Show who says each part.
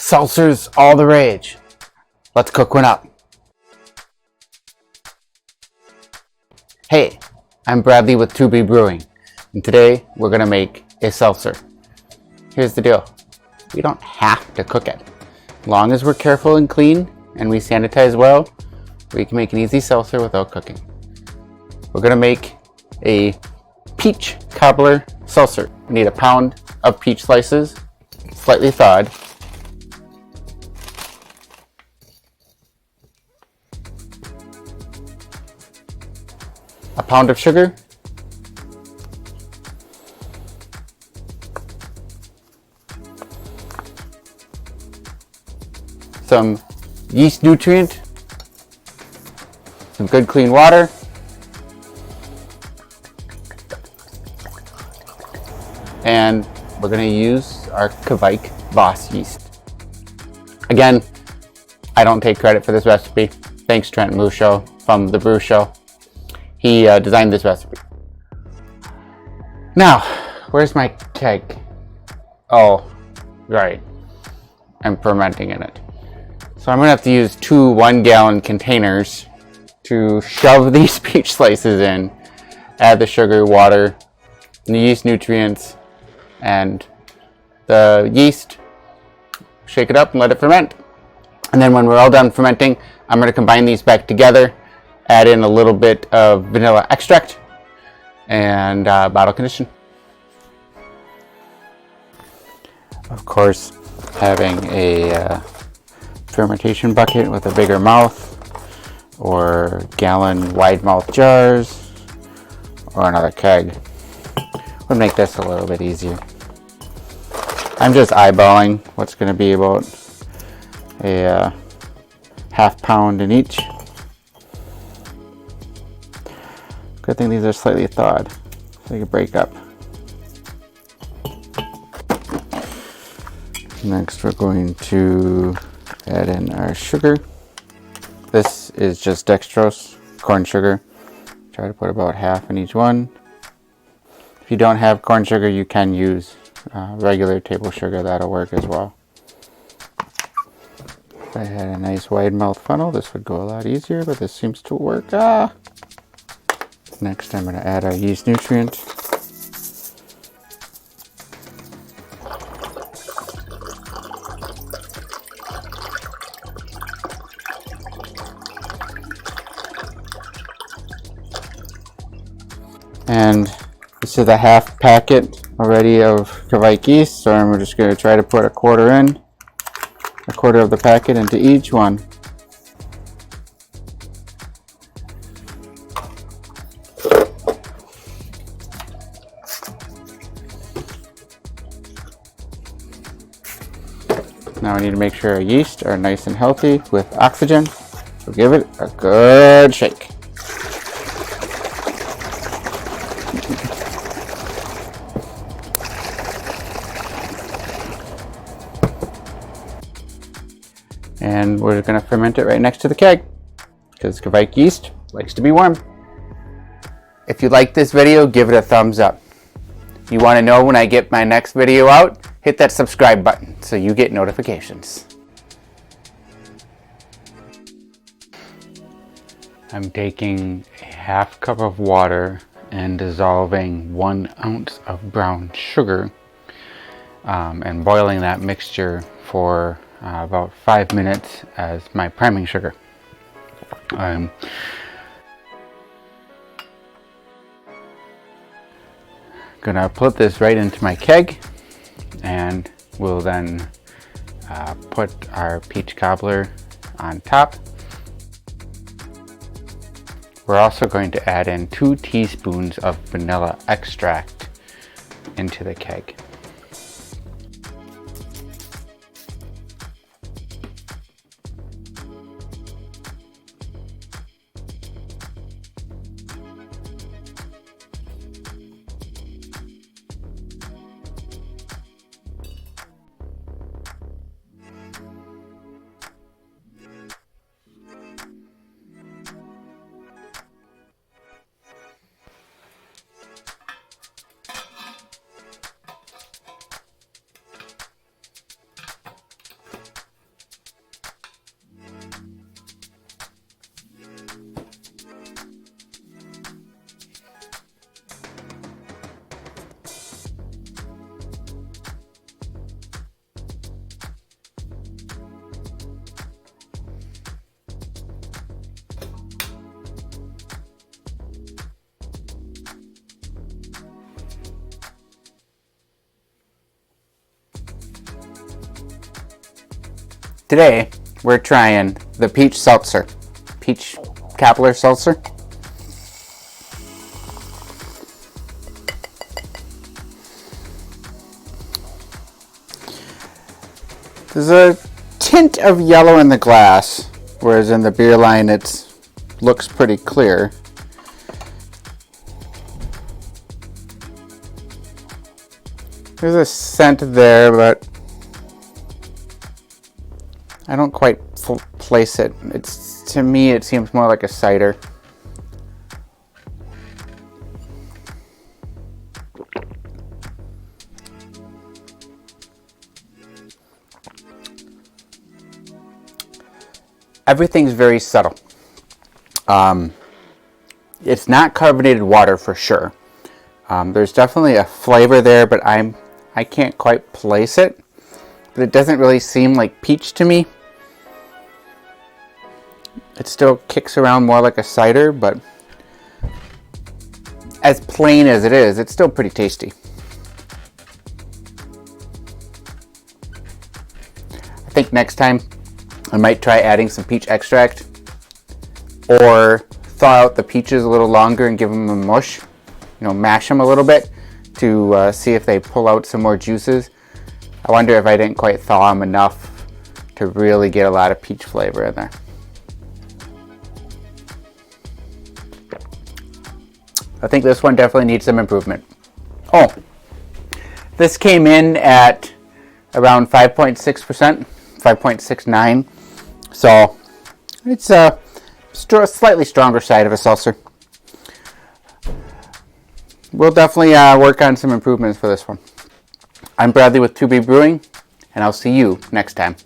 Speaker 1: Seltzer's all the rage. Let's cook one up. Hey, I'm Bradley with TheBruSho, and today we're gonna make a seltzer. Here's the deal. We don't have to cook it. As long as we're careful and clean and we sanitize well, we can make an easy seltzer without cooking. We're gonna make a Peach Cobbler Seltzer. We need a pound of peach slices, slightly thawed. A pound of sugar. Some yeast nutrient. Some good clean water. And we're going to use our Kevik Voss yeast. Again, I don't take credit for this recipe. Thanks Trent Musho from TheBruSho. He designed this recipe. Now, where's my keg? Oh, right. I'm fermenting in it. So I'm going to have to use two 1-gallon containers to shove these peach slices in, add the sugar, water, and the yeast nutrients, and the yeast, shake it up and let it ferment. And then when we're all done fermenting, I'm going to combine these back together, add in a little bit of vanilla extract, and bottle condition. Of course, having a fermentation bucket with a bigger mouth, or gallon wide mouth jars, or another keg would make this a little bit easier. I'm just eyeballing what's going to be about a half pound in each. Good thing these are slightly thawed, so they can break up. Next we're going to add in our sugar. This is just dextrose, corn sugar. Try to put about half in each one. If you don't have corn sugar, you can use regular table sugar, that'll work as well. If I had a nice wide mouth funnel, this would go a lot easier, but this seems to work. Next I'm going to add our yeast nutrient. And this is a half packet already of Kevik yeast, so I'm just going to try to put a quarter of the packet into each one. Now we need to make sure our yeast are nice and healthy with oxygen, so give it a good shake. And we're going to ferment it right next to the keg, because Kevik yeast likes to be warm. If you like this video, give it a thumbs up. If you want to know when I get my next video out, hit that subscribe button so you get notifications. I'm taking a half cup of water and dissolving 1 ounce of brown sugar and boiling that mixture for about 5 minutes as my priming sugar. Gonna put this right into my keg, and we'll then put our peach cobbler on top. We're also going to add in 2 teaspoons of vanilla extract into the keg. Today, we're trying the Peach Seltzer. Peach Cobbler Seltzer. There's a tint of yellow in the glass, whereas in the beer line it looks pretty clear. There's a scent there, but I don't quite place it. To me, it seems more like a cider. Everything's very subtle. It's not carbonated water for sure. There's definitely a flavor there, but I can't quite place it. But it doesn't really seem like peach to me. It still kicks around more like a cider, but as plain as it is, it's still pretty tasty. I think next time I might try adding some peach extract or thaw out the peaches a little longer and give them a mush. Mash them a little bit to see if they pull out some more juices. I wonder if I didn't quite thaw them enough to really get a lot of peach flavor in there. I think this one definitely needs some improvement. Oh, this came in at around 5.6%, 5.69. So it's a slightly stronger side of a seltzer. We'll definitely work on some improvements for this one. I'm Bradley with 2B Brewing, and I'll see you next time.